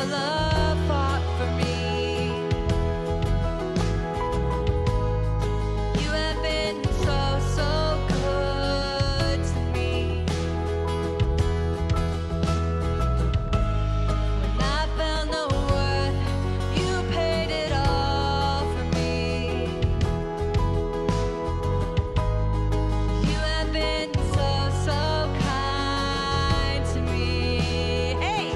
love fought for me. You have been so, so good to me. When I felt no worth, you paid it all for me. You have been so, so kind to me. Hey!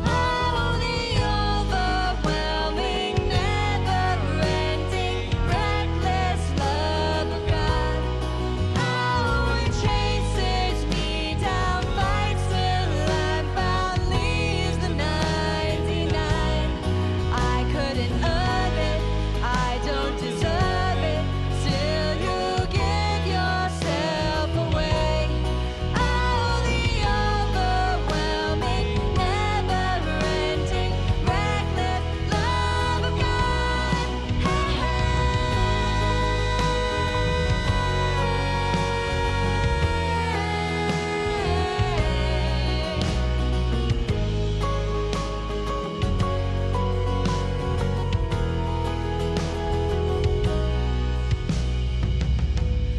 Oh, the overwhelming, never-ending, reckless love of God. Oh, it chases me down, fights till I'm found, leaves the 99. I couldn't earn it, I don't deserve it, still you give yourself away. Oh, the overwhelming, never-ending, reckless love of God. Hey,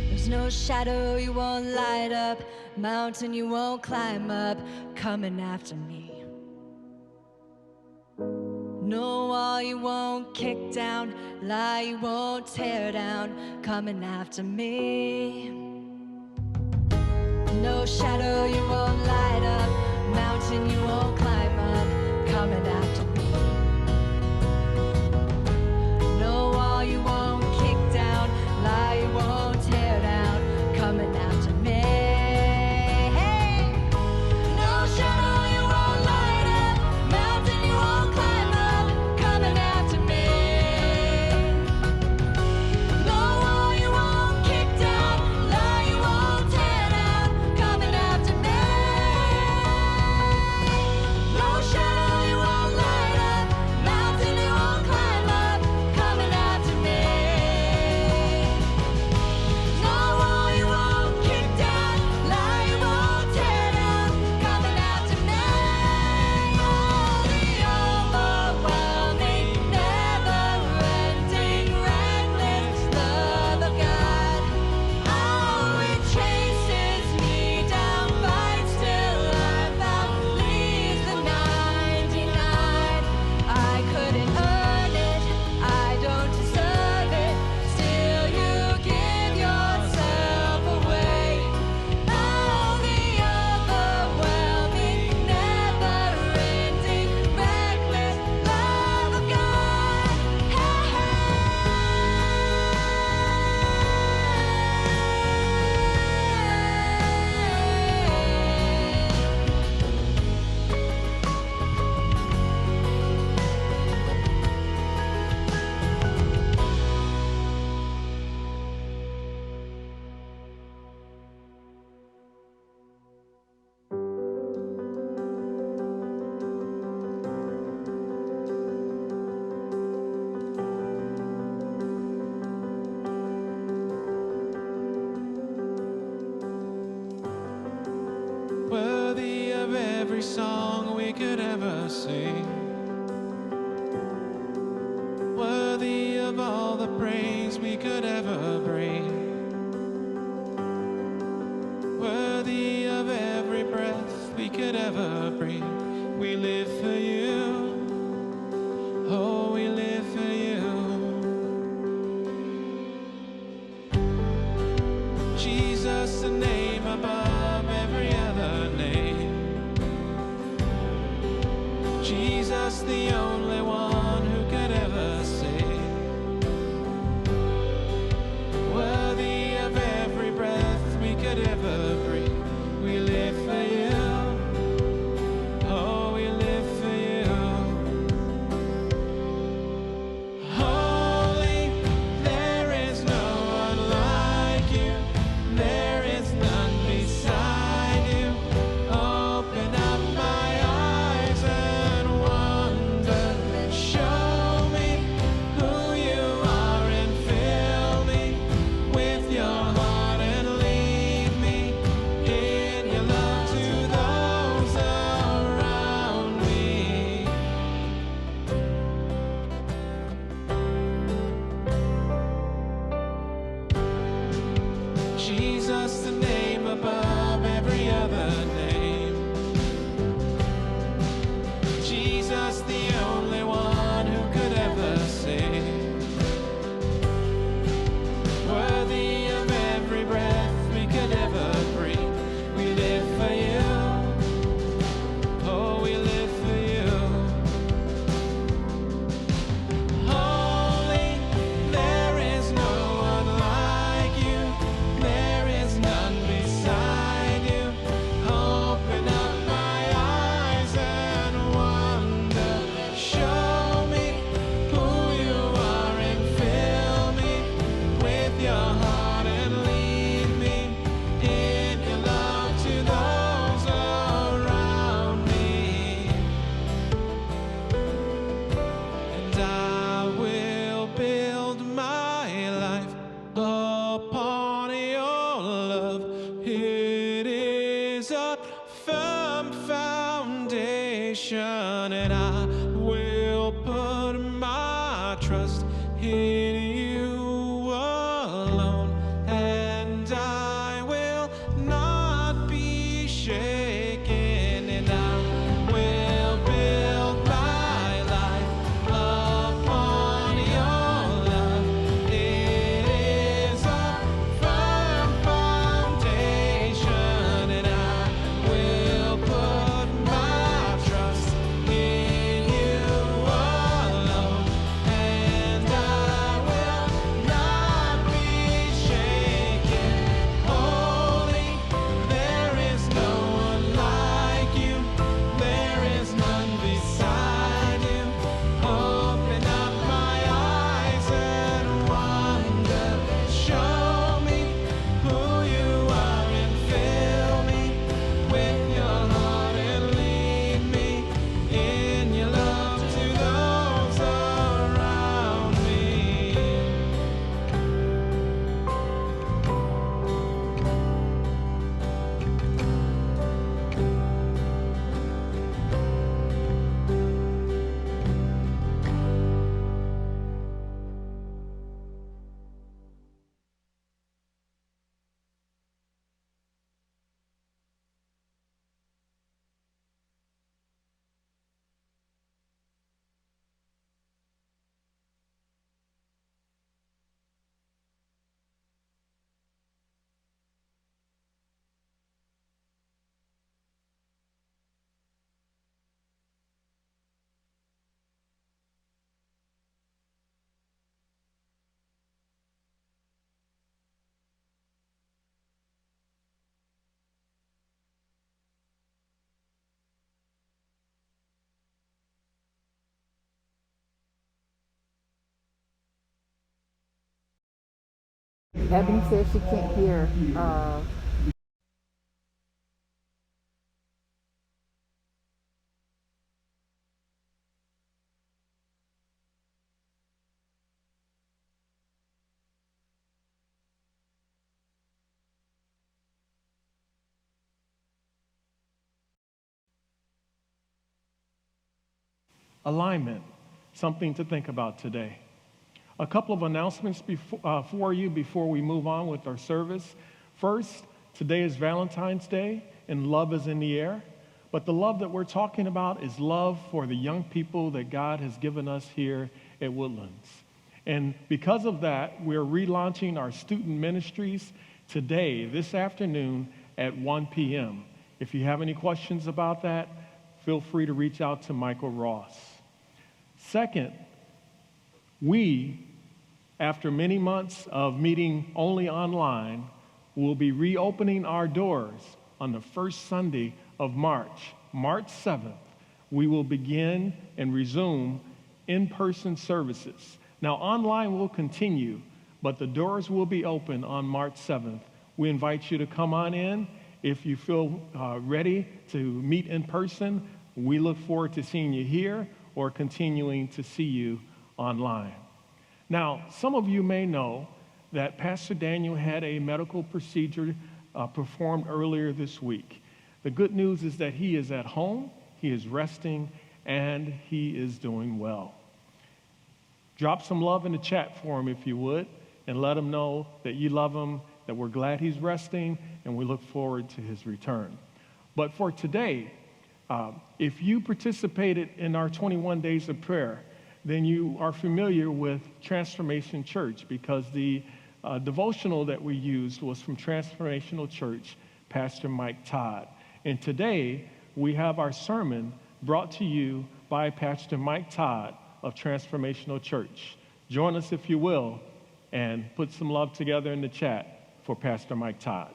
There's no shadow you won't light up, mountain you won't climb up, coming after me. No wall you won't kick down, lie you won't tear down, coming after me. No shadow you won't light up, mountain you won't climb up, coming after me. No wall you won't kick down, lie you won't tear down, coming after me. Hey! No shadow you won't light up, mountain you won't climb up, coming after me. No wall you won't kick down, lie you won't tear down, coming after me. No shadow you won't light up, mountain you won't climb up, coming after me. No wall you won't kick down, lie you won't tear down, coming after me. Oh, the overwhelming, never-ending, reckless love of God. Oh, it chases me down, fights till I'm found, leaves the 99. I couldn't earn it, I don't deserve it, still you give yourself away. Oh, the overwhelming, never-ending, reckless love of God. Hey, Worthy of every song we could ever sing, worthy of all the praise we could ever bring, worthy of every breath we could ever breathe. We live for you, oh, we live for you. Jesus, the name above every other name. Jesus, the only one who could ever save. Worthy of every breath we could ever breathe. We live for you, oh, we live for you. Holy, there is no one like you. There is none beside you. Open up my eyes and wonder. Show and I will put my trust in you alone, and I will not be shaken, and I will build my life upon your love. It is a firm foundation, and I will put my trust in you alone, and I will not be shaken. Holy, there is no one like you, there is none beside you. Open up my eyes and wonder, show me who you are and fill me with your heart and lead me in your love to those around me. Ebony says she can't hear. Alignment, something to think about today. A couple of announcements for you before we move on with our service. First, today is Valentine's Day and love is in the air. But the love that we're talking about is love for the young people that God has given us here at Woodlands. And because of that, we're relaunching our student ministries today, this afternoon at 1 p.m. If you have any questions about that, feel free to reach out to Michael Ross. Second, we, after many months of meeting only online, will be reopening our doors on the first Sunday of March, March 7th. We will begin and resume in-person services. Now, online will continue, but the doors will be open on March 7th. We invite you to come on in. If you feel ready to meet in person, we look forward to seeing you here or continuing to see you online. Now, some of you may know that Pastor Daniel had a medical procedure performed earlier this week. The good news is that he is at home, he is resting, and he is doing well. Drop some love in the chat for him if you would, and let him know that you love him, that we're glad he's resting, and we look forward to his return. But for today, if you participated in our 21 days of prayer, then you are familiar with Transformation Church, because the devotional that we used was from Transformational Church, Pastor Mike Todd. And today, we have our sermon brought to you by Pastor Mike Todd of Transformational Church. Join us if you will, and put some love together in the chat for Pastor Mike Todd.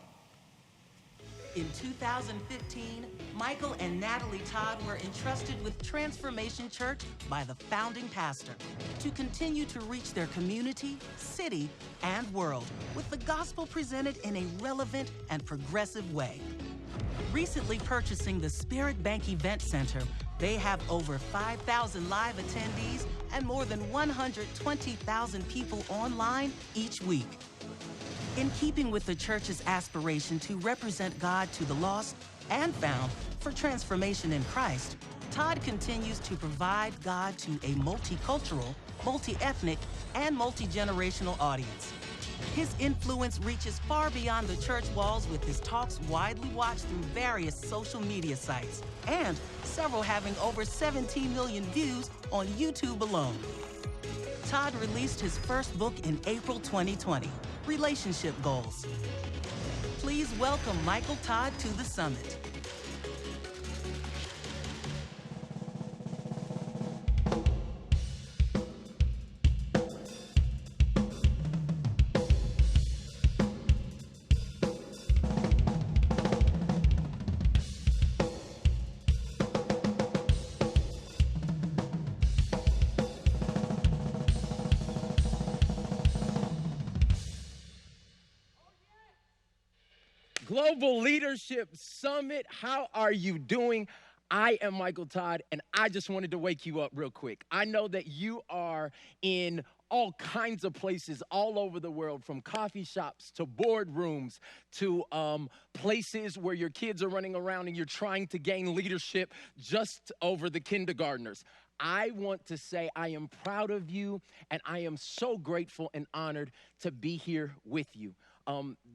In 2015, Michael and Natalie Todd were entrusted with Transformation Church by the founding pastor to continue to reach their community, city, and world with the gospel presented in a relevant and progressive way. Recently purchasing the Spirit Bank Event Center, they have over 5,000 live attendees and more than 120,000 people online each week. In keeping with the church's aspiration to represent God to the lost and found for transformation in Christ, Todd continues to provide God to a multicultural, multi-ethnic, and multi-generational audience. His influence reaches far beyond the church walls, with his talks widely watched through various social media sites, and several having over 17 million views on YouTube alone. Todd released his first book in April 2020, Relationship Goals. Please welcome Michael Todd to the summit. Global Leadership Summit. How are you doing? I am Michael Todd, and I just wanted to wake you up real quick. I know that you are in all kinds of places all over the world, from coffee shops to boardrooms to places where your kids are running around and you're trying to gain leadership just over the kindergartners. I want to say I am proud of you, and I am so grateful and honored to be here with you.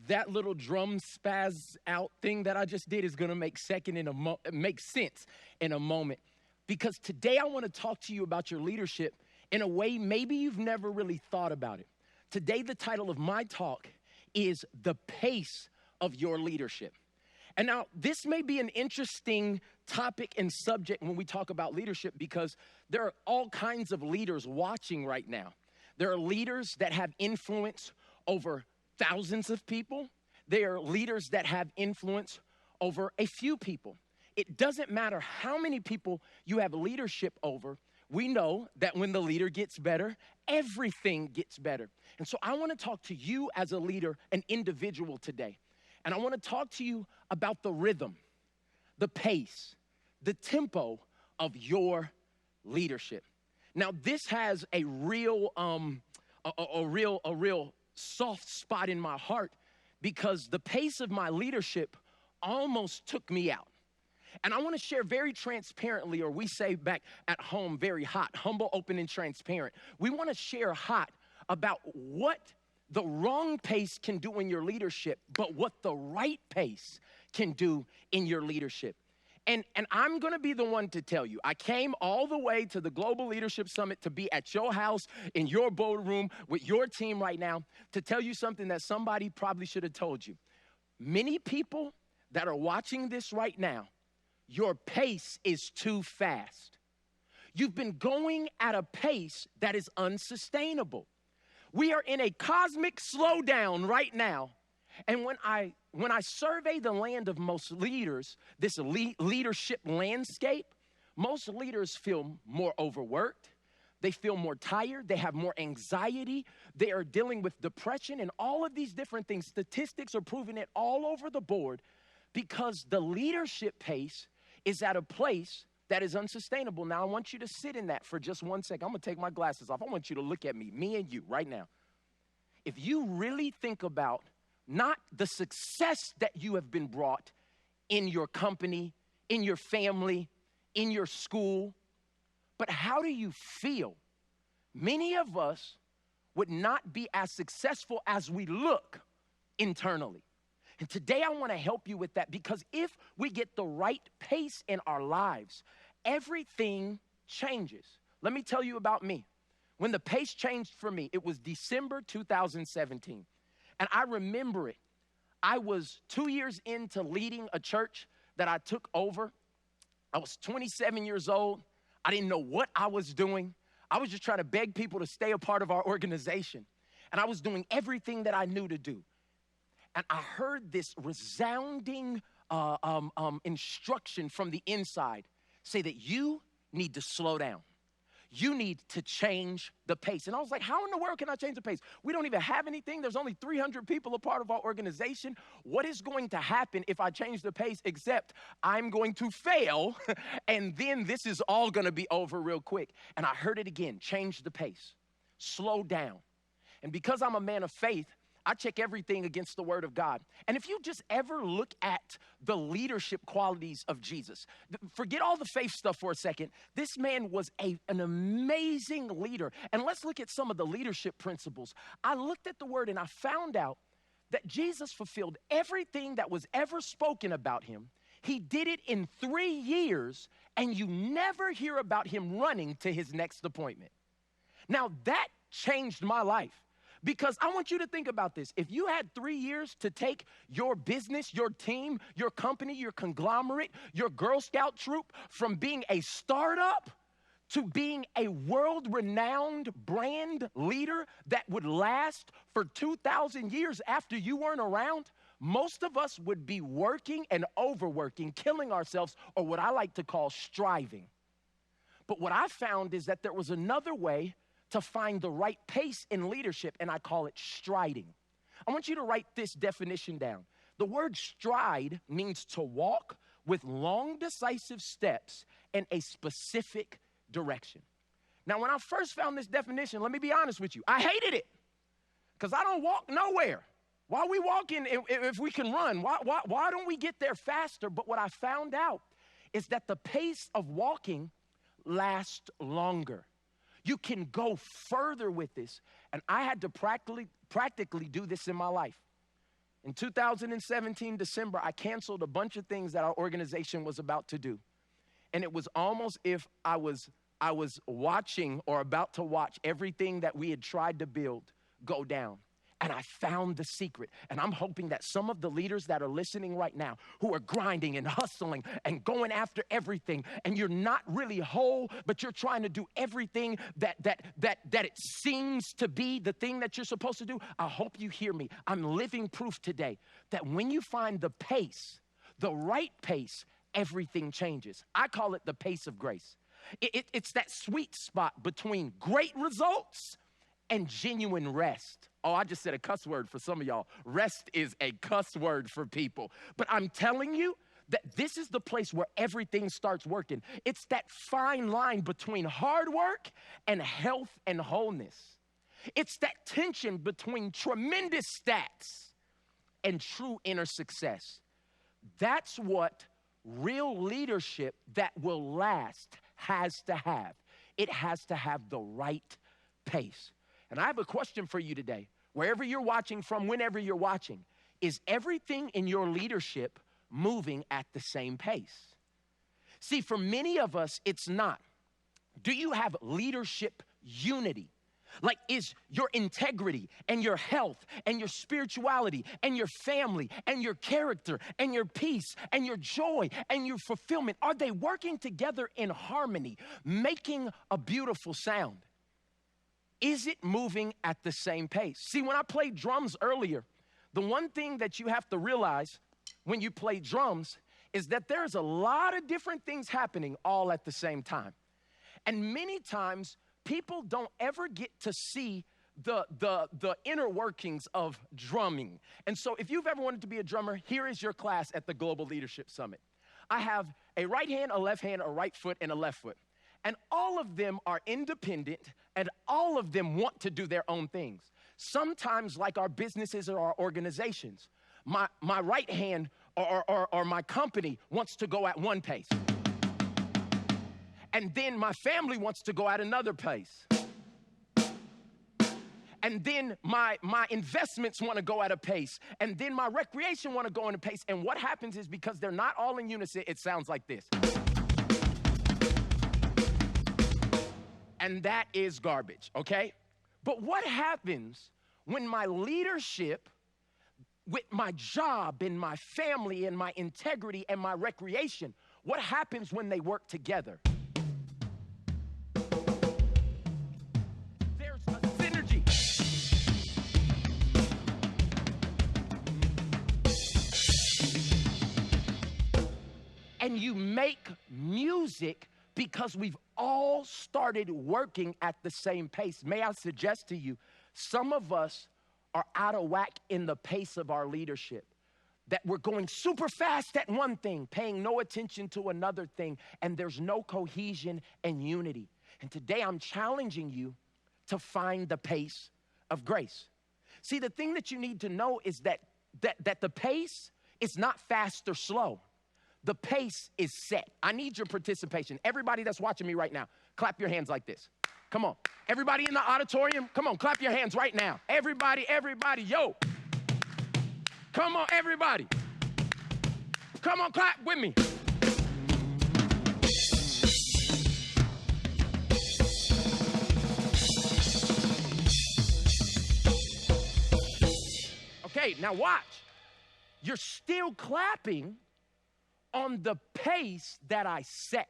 That little drum spaz out thing that I just did is going to make sense in a moment, because today I want to talk to you about your leadership in a way maybe you've never really thought about it. Today, the title of my talk is The Pace of Your Leadership. And now, this may be an interesting topic and subject when we talk about leadership, because there are all kinds of leaders watching right now. There are leaders that have influence over thousands of people. There are leaders that have influence over a few people. It doesn't matter how many people you have leadership over. We know that when the leader gets better, everything gets better. And so I want to talk to you as a leader, an individual today. And I want to talk to you about the rhythm, the pace, the tempo of your leadership. Now, this has a real soft spot in my heart, because the pace of my leadership almost took me out. And I want to share very transparently, or we say back at home, very hot, humble, open, and transparent. We want to share hot about what the wrong pace can do in your leadership, but what the right pace can do in your leadership. And I'm going to be the one to tell you, I came all the way to the Global Leadership Summit to be at your house, in your boardroom, with your team right now, to tell you something that somebody probably should have told you. Many people that are watching this right now, your pace is too fast. You've been going at a pace that is unsustainable. We are in a cosmic slowdown right now. And when I survey the land of most leaders, this leadership landscape, most leaders feel more overworked. They feel more tired. They have more anxiety. They are dealing with depression and all of these different things. Statistics are proving it all over the board, because the leadership pace is at a place that is unsustainable. Now, I want you to sit in that for just 1 second. I'm going to take my glasses off. I want you to look at me and you right now. If you really think about not the success that you have been brought in your company, in your family, in your school, but how do you feel? Many of us would not be as successful as we look internally. And today I want to help you with that, because if we get the right pace in our lives, everything changes. Let me tell you about me. When the pace changed for me, it was December 2017. And I remember it. I was 2 years into leading a church that I took over. I was 27 years old. I didn't know what I was doing. I was just trying to beg people to stay a part of our organization. And I was doing everything that I knew to do. And I heard this resounding instruction from the inside say that you need to slow down. You need to change the pace. And I was like, how in the world can I change the pace? We don't even have anything. There's only 300 people a part of our organization. What is going to happen if I change the pace, except I'm going to fail, and then this is all going to be over real quick. And I heard it again, change the pace, slow down. And because I'm a man of faith, I check everything against the word of God. And if you just ever look at the leadership qualities of Jesus, forget all the faith stuff for a second. This man was an amazing leader. And let's look at some of the leadership principles. I looked at the word and I found out that Jesus fulfilled everything that was ever spoken about him. He did it in 3 years, and you never hear about him running to his next appointment. Now, that changed my life. Because I want you to think about this. If you had 3 years to take your business, your team, your company, your conglomerate, your Girl Scout troop from being a startup to being a world-renowned brand leader that would last for 2,000 years after you weren't around, most of us would be working and overworking, killing ourselves, or what I like to call striving. But what I found is that there was another way to find the right pace in leadership, and I call it striding. I want you to write this definition down. The word stride means to walk with long, decisive steps in a specific direction. Now, when I first found this definition, let me be honest with you, I hated it because I don't walk nowhere. Why are we walking if we can run? Why don't we get there faster? But what I found out is that the pace of walking lasts longer. You can go further with this. And I had to practically do this in my life. In 2017, December, I canceled a bunch of things that our organization was about to do. And it was almost if I was watching or about to watch everything that we had tried to build go down. And I found the secret. And I'm hoping that some of the leaders that are listening right now who are grinding and hustling and going after everything, and you're not really whole, but you're trying to do everything that it seems to be the thing that you're supposed to do, I hope you hear me. I'm living proof today that when you find the pace, the right pace, everything changes. I call it the pace of grace. It's that sweet spot between great results and genuine rest. Oh, I just said a cuss word for some of y'all. Rest is a cuss word for people. But I'm telling you that this is the place where everything starts working. It's that fine line between hard work and health and wholeness. It's that tension between tremendous stats and true inner success. That's what real leadership that will last has to have. It has to have the right pace. And I have a question for you today. Wherever you're watching from, whenever you're watching, is everything in your leadership moving at the same pace? See, for many of us, it's not. Do you have leadership unity? Like, is your integrity and your health and your spirituality and your family and your character and your peace and your joy and your fulfillment, are they working together in harmony, making a beautiful sound? Is it moving at the same pace? See, when I played drums earlier, the one thing that you have to realize when you play drums is that there's a lot of different things happening all at the same time. And many times, people don't ever get to see the inner workings of drumming. And so if you've ever wanted to be a drummer, here is your class at the Global Leadership Summit. I have a right hand, a left hand, a right foot, and a left foot. And all of them are independent, and all of them want to do their own things. Sometimes, like our businesses or our organizations, my right hand or my company wants to go at one pace. And then my family wants to go at another pace. And then my investments want to go at a pace. And then my recreation want to go at a pace. And what happens is because they're not all in unison, it sounds like this. And that is garbage, okay? But what happens when my leadership with my job and my family and my integrity and my recreation, what happens when they work together? There's a synergy. And you make music because we've all started working at the same pace. May I suggest to you, some of us are out of whack in the pace of our leadership. That we're going super fast at one thing, paying no attention to another thing, and there's no cohesion and unity. And today I'm challenging you to find the pace of grace. See, the thing that you need to know is that the pace is not fast or slow. The pace is set. I need your participation. Everybody that's watching me right now, clap your hands like this. Come on. Everybody in the auditorium, come on, clap your hands right now. Everybody, yo. Come on, everybody. Come on, clap with me. Okay, now watch. You're still clapping on the pace that I set.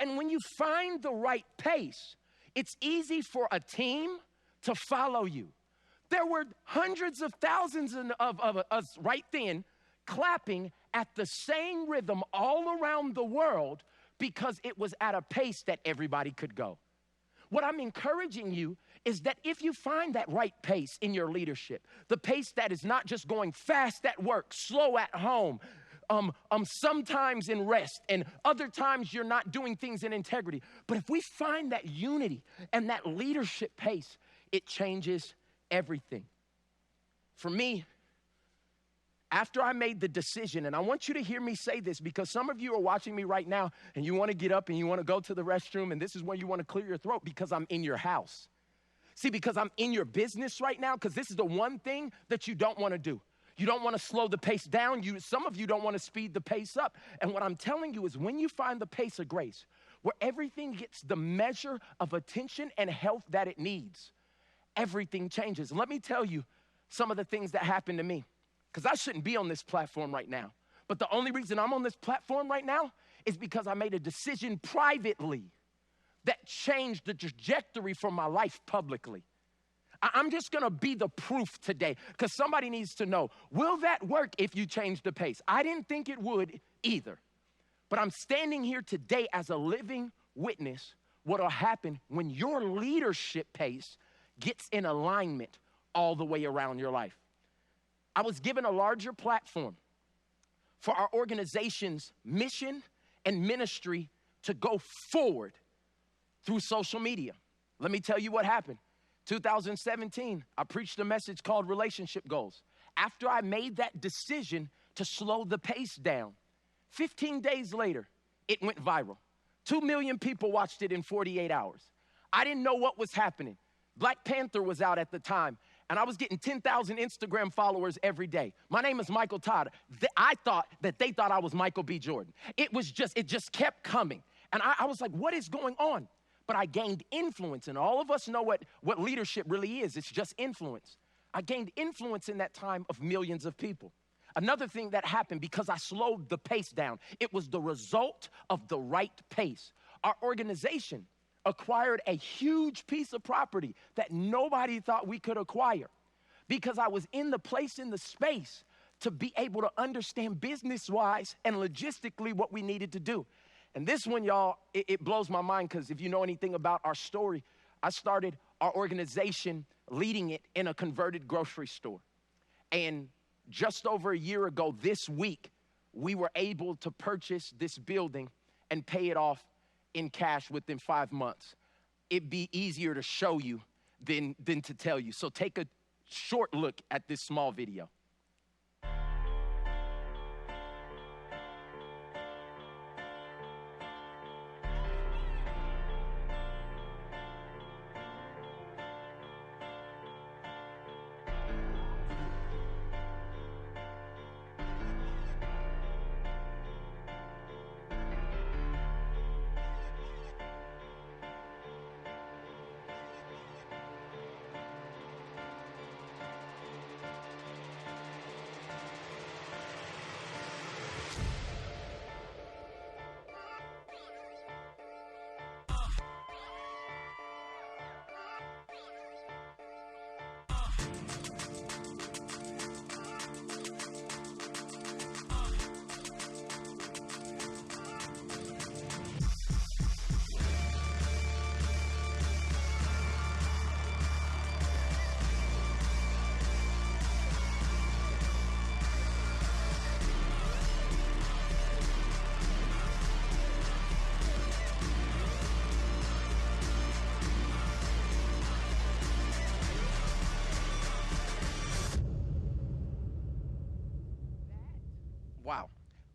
And when you find the right pace, it's easy for a team to follow you. There were hundreds of thousands of us right then clapping at the same rhythm all around the world because it was at a pace that everybody could go. What I'm encouraging you is that if you find that right pace in your leadership, the pace that is not just going fast at work, slow at home, sometimes in rest, and other times you're not doing things in integrity. But if we find that unity and that leadership pace, it changes everything. For me, after I made the decision, and I want you to hear me say this because some of you are watching me right now and you want to get up and you want to go to the restroom and this is when you want to clear your throat because I'm in your house. See, because I'm in your business right now, because this is the one thing that you don't want to do. You don't want to slow the pace down. Some of you don't want to speed the pace up. And what I'm telling you is when you find the pace of grace, where everything gets the measure of attention and health that it needs, everything changes. Let me tell you some of the things that happened to me, because I shouldn't be on this platform right now. But the only reason I'm on this platform right now is because I made a decision privately that changed the trajectory for my life publicly. I'm just gonna be the proof today because somebody needs to know, will that work if you change the pace? I didn't think it would either. But I'm standing here today as a living witness what'll happen when your leadership pace gets in alignment all the way around your life. I was given a larger platform for our organization's mission and ministry to go forward through social media. Let me tell you what happened. 2017, I preached a message called Relationship Goals. After I made that decision to slow the pace down, 15 days later, it went viral. 2 million people watched it in 48 hours. I didn't know what was happening. Black Panther was out at the time, and I was getting 10,000 Instagram followers every day. My name is Michael Todd. I thought that they thought I was Michael B. Jordan. It just kept coming. And I was like, what is going on? But I gained influence, and all of us know what leadership really is. It's just influence. I gained influence in that time of millions of people. Another thing that happened because I slowed the pace down, it was the result of the right pace. Our organization acquired a huge piece of property that nobody thought we could acquire because I was in the place, in the space to be able to understand business-wise and logistically what we needed to do. And this one, y'all, it blows my mind because if you know anything about our story, I started our organization leading it in a converted grocery store. And just over a year ago this week, we were able to purchase this building and pay it off in cash within 5 months. It'd be easier to show you than to tell you. So take a short look at this small video.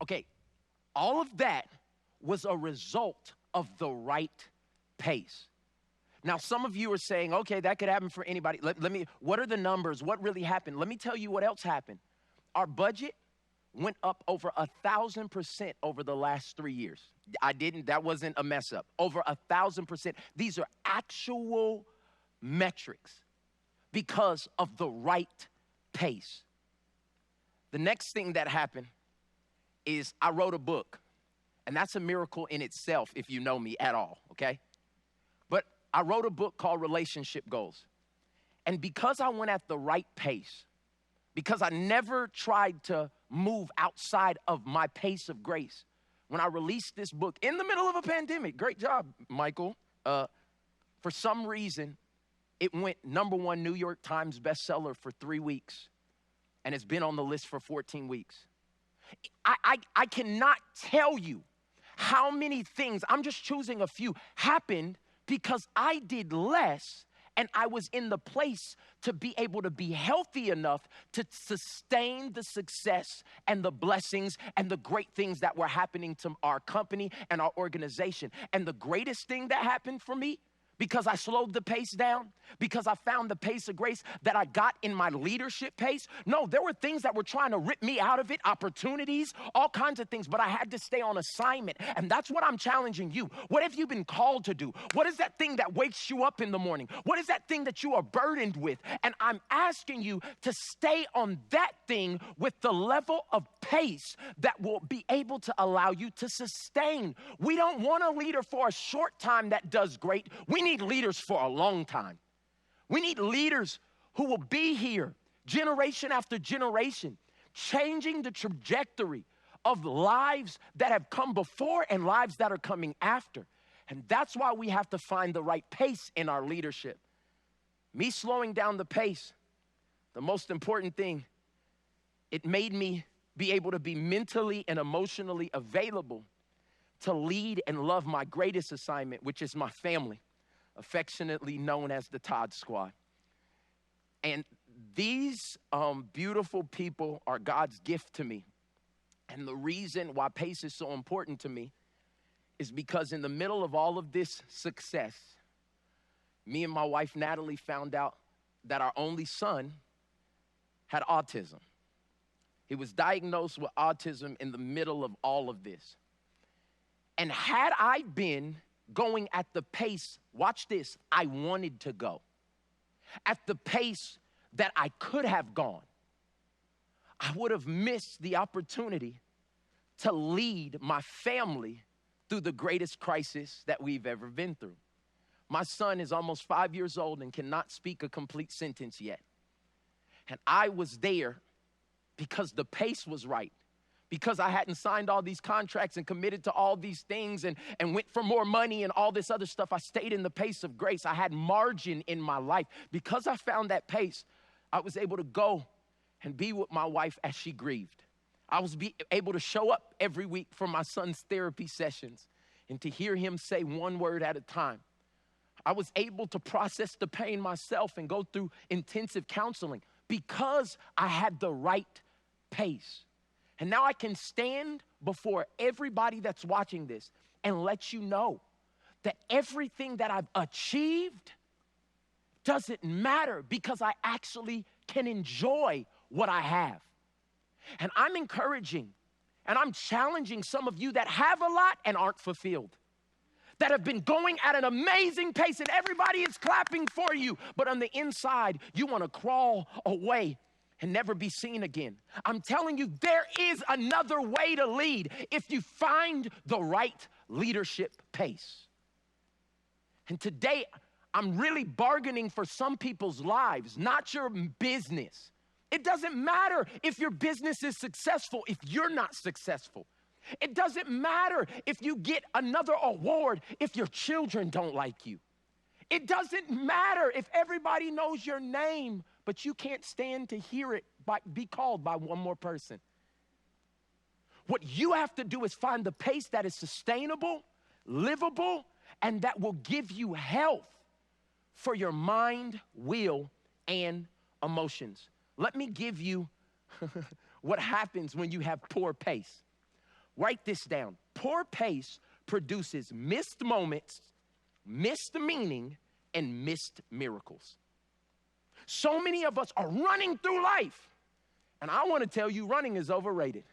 Okay, all of that was a result of the right pace. Now, some of you are saying, okay, that could happen for anybody. What are the numbers? What really happened? Let me tell you what else happened. Our budget went up over 1,000% over the last 3 years. That wasn't a mess up. Over 1,000%. These are actual metrics because of the right pace. The next thing that happened is I wrote a book, and that's a miracle in itself if you know me at all, okay? But I wrote a book called Relationship Goals. And because I went at the right pace, because I never tried to move outside of my pace of grace, when I released this book in the middle of a pandemic, great job, Michael. For some reason, it went #1 New York Times bestseller for 3 weeks, and it's been on the list for 14 weeks. I cannot tell you how many things, I'm just choosing a few, happened because I did less and I was in the place to be able to be healthy enough to sustain the success and the blessings and the great things that were happening to our company and our organization. And the greatest thing that happened for me, because I slowed the pace down, because I found the pace of grace that I got in my leadership pace. No, there were things that were trying to rip me out of it, opportunities, all kinds of things, but I had to stay on assignment. And that's what I'm challenging you. What have you been called to do? What is that thing that wakes you up in the morning? What is that thing that you are burdened with? And I'm asking you to stay on that thing with the level of pace that will be able to allow you to sustain. We don't want a leader for a short time that does great. We need leaders for a long time. We need leaders who will be here generation after generation, changing the trajectory of lives that have come before and lives that are coming after. And that's why we have to find the right pace in our leadership. Me slowing down the pace, the most important thing, it made me be able to be mentally and emotionally available to lead and love my greatest assignment, which is my family, affectionately known as the Todd Squad. And these beautiful people are God's gift to me. And the reason why pace is so important to me is because in the middle of all of this success, me and my wife, Natalie, found out that our only son had autism. He was diagnosed with autism in the middle of all of this. And had I been going at the pace, watch this, I wanted to go, at the pace that I could have gone, I would have missed the opportunity to lead my family through the greatest crisis that we've ever been through. My son is almost 5 years old and cannot speak a complete sentence yet. And I was there because the pace was right, because I hadn't signed all these contracts and committed to all these things and went for more money and all this other stuff. I stayed in the pace of grace. I had margin in my life. Because I found that pace, I was able to go and be with my wife as she grieved. I was able to show up every week for my son's therapy sessions and to hear him say one word at a time. I was able to process the pain myself and go through intensive counseling because I had the right pace. And now I can stand before everybody that's watching this and let you know that everything that I've achieved doesn't matter because I actually can enjoy what I have. And I'm encouraging and I'm challenging some of you that have a lot and aren't fulfilled, that have been going at an amazing pace and everybody is clapping for you, but on the inside, you want to crawl away and never be seen again. I'm telling you, there is another way to lead if you find the right leadership pace. And today, I'm really bargaining for some people's lives, not your business. It doesn't matter if your business is successful if you're not successful. It doesn't matter if you get another award if your children don't like you. It doesn't matter if everybody knows your name, but you can't stand to hear it be called by one more person. What you have to do is find the pace that is sustainable, livable, and that will give you health for your mind, will, and emotions. Let me give you what happens when you have poor pace. Write this down. Poor pace produces missed moments, missed meaning, and missed miracles. So many of us are running through life. And I want to tell you, running is overrated.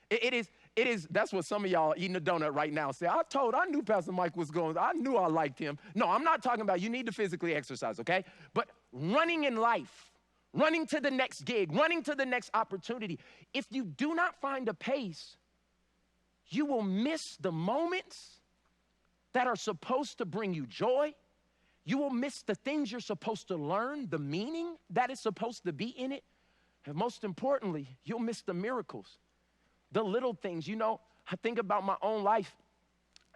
It is, that's what some of y'all eating a donut right now say. I knew Pastor Mike was going, I knew I liked him. No, I'm not talking about you need to physically exercise, okay? But running in life, running to the next gig, running to the next opportunity. If you do not find a pace, you will miss the moments that are supposed to bring you joy. You will miss the things you're supposed to learn, the meaning that is supposed to be in it. And most importantly, you'll miss the miracles, the little things. You know, I think about my own life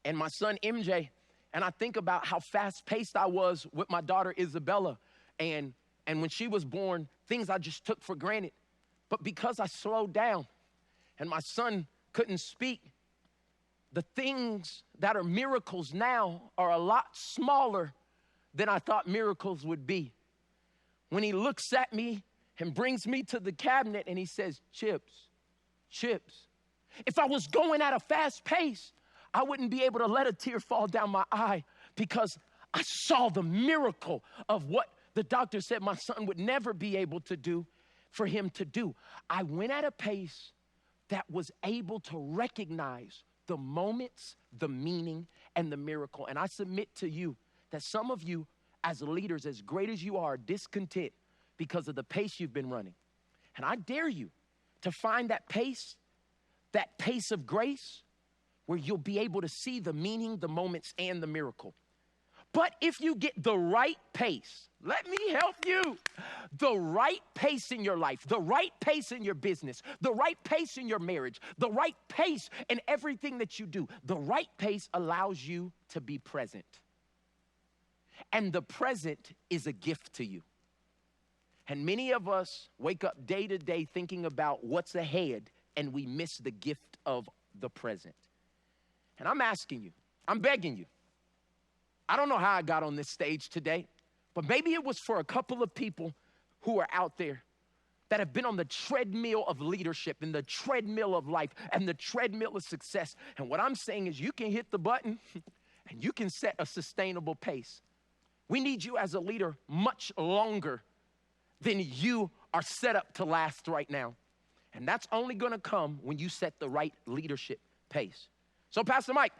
and my son MJ, and I think about how fast-paced I was with my daughter Isabella. And when she was born, things I just took for granted. But because I slowed down and my son couldn't speak, the things that are miracles now are a lot smaller than I thought miracles would be. When he looks at me and brings me to the cabinet and he says, chips. If I was going at a fast pace, I wouldn't be able to let a tear fall down my eye because I saw the miracle of what the doctor said my son would never be able to do for him to do. I went at a pace that was able to recognize the moments, the meaning, and the miracle. And I submit to you that some of you as leaders, as great as you are, discontent because of the pace you've been running. And I dare you to find that pace of grace where you'll be able to see the meaning, the moments, and the miracle. But if you get the right pace, let me help you. The right pace in your life, the right pace in your business, the right pace in your marriage, the right pace in everything that you do, the right pace allows you to be present. And the present is a gift to you. And many of us wake up day to day thinking about what's ahead, and we miss the gift of the present. And I'm asking you, I'm begging you. I don't know how I got on this stage today, but maybe it was for a couple of people who are out there that have been on the treadmill of leadership and the treadmill of life and the treadmill of success. And what I'm saying is you can hit the button and you can set a sustainable pace. We need you as a leader much longer than you are set up to last right now. And that's only gonna come when you set the right leadership pace. So Pastor Mike,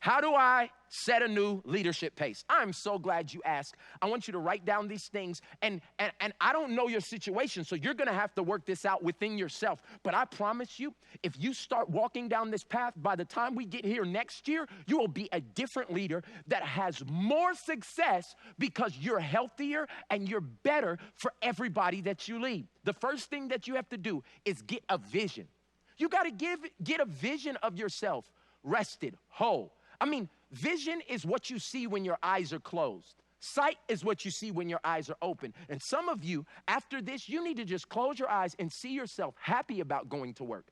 how do I set a new leadership pace? I'm so glad you asked. I want you to write down these things. And I don't know your situation, so you're going to have to work this out within yourself. But I promise you, if you start walking down this path, by the time we get here next year, you will be a different leader that has more success because you're healthier and you're better for everybody that you lead. The first thing that you have to do is get a vision. You got to get a vision of yourself, rested, whole. I mean, vision is what you see when your eyes are closed. Sight is what you see when your eyes are open. And some of you, after this, you need to just close your eyes and see yourself happy about going to work,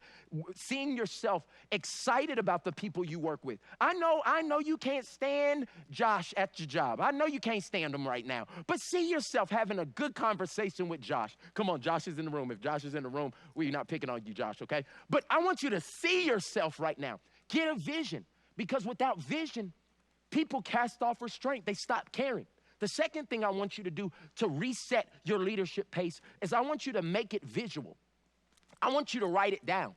seeing yourself excited about the people you work with. I know you can't stand Josh at your job. I know you can't stand him right now, but see yourself having a good conversation with Josh. Come on, Josh is in the room. If Josh is in the room, we're not picking on you, Josh, okay? But I want you to see yourself right now. Get a vision. Because without vision, people cast off restraint. They stop caring. The second thing I want you to do to reset your leadership pace is I want you to make it visual. I want you to write it down.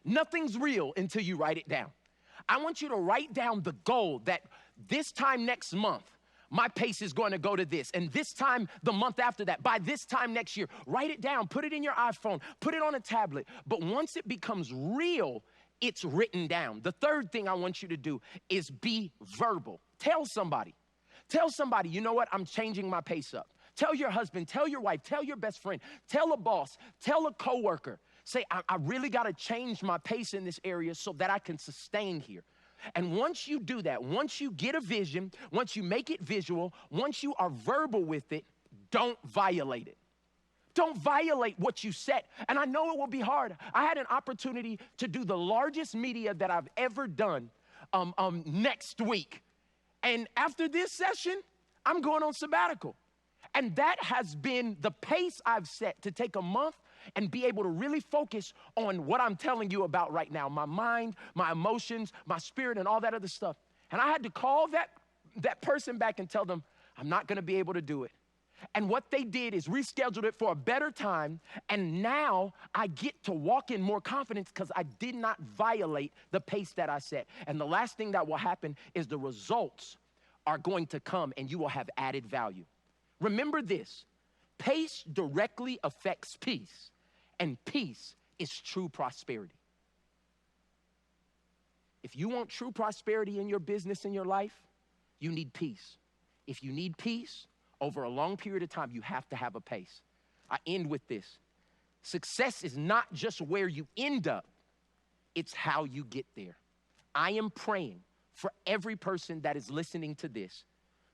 Nothing's real until you write it down. I want you to write down the goal that this time next month, my pace is going to go to this. And this time, the month after that, by this time next year, write it down. Put it in your iPhone. Put it on a tablet. But once it becomes real, it's written down. The third thing I want you to do is be verbal. Tell somebody, you know what? I'm changing my pace up. Tell your husband, tell your wife, tell your best friend, tell a boss, tell a coworker. Say, I really got to change my pace in this area so that I can sustain here. And once you do that, once you get a vision, once you make it visual, once you are verbal with it, don't violate it. Don't violate what you set. And I know it will be hard. I had an opportunity to do the largest media that I've ever done next week. And after this session, I'm going on sabbatical. And that has been the pace I've set to take a month and be able to really focus on what I'm telling you about right now, my mind, my emotions, my spirit, and all that other stuff. And I had to call that person back and tell them, I'm not gonna be able to do it. And what they did is rescheduled it for a better time, and now I get to walk in more confidence because I did not violate the pace that I set. And the last thing that will happen is the results are going to come and you will have added value. Remember this, pace directly affects peace, and peace is true prosperity. If you want true prosperity in your business, in your life, you need peace. If you need peace, over a long period of time, you have to have a pace. I end with this. Success is not just where you end up, it's how you get there. I am praying for every person that is listening to this,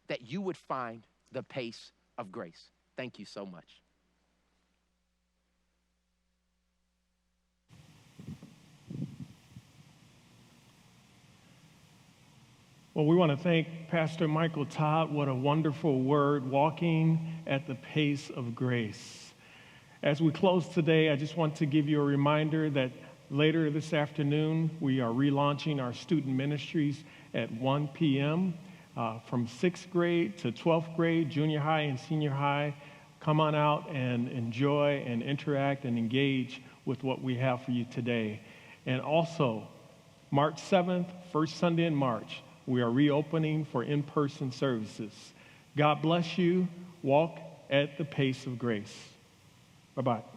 that you would find the pace of grace. Thank you so much. Well, we want to thank Pastor Michael Todd. What a wonderful word, walking at the pace of grace. As we close today, I just want to give you a reminder that later this afternoon, we are relaunching our student ministries at 1 p.m. From 6th grade to 12th grade, junior high and senior high. Come on out and enjoy and interact and engage with what we have for you today. And also, March 7th, first Sunday in March, we are reopening for in-person services. God bless you. Walk at the pace of grace. Bye-bye.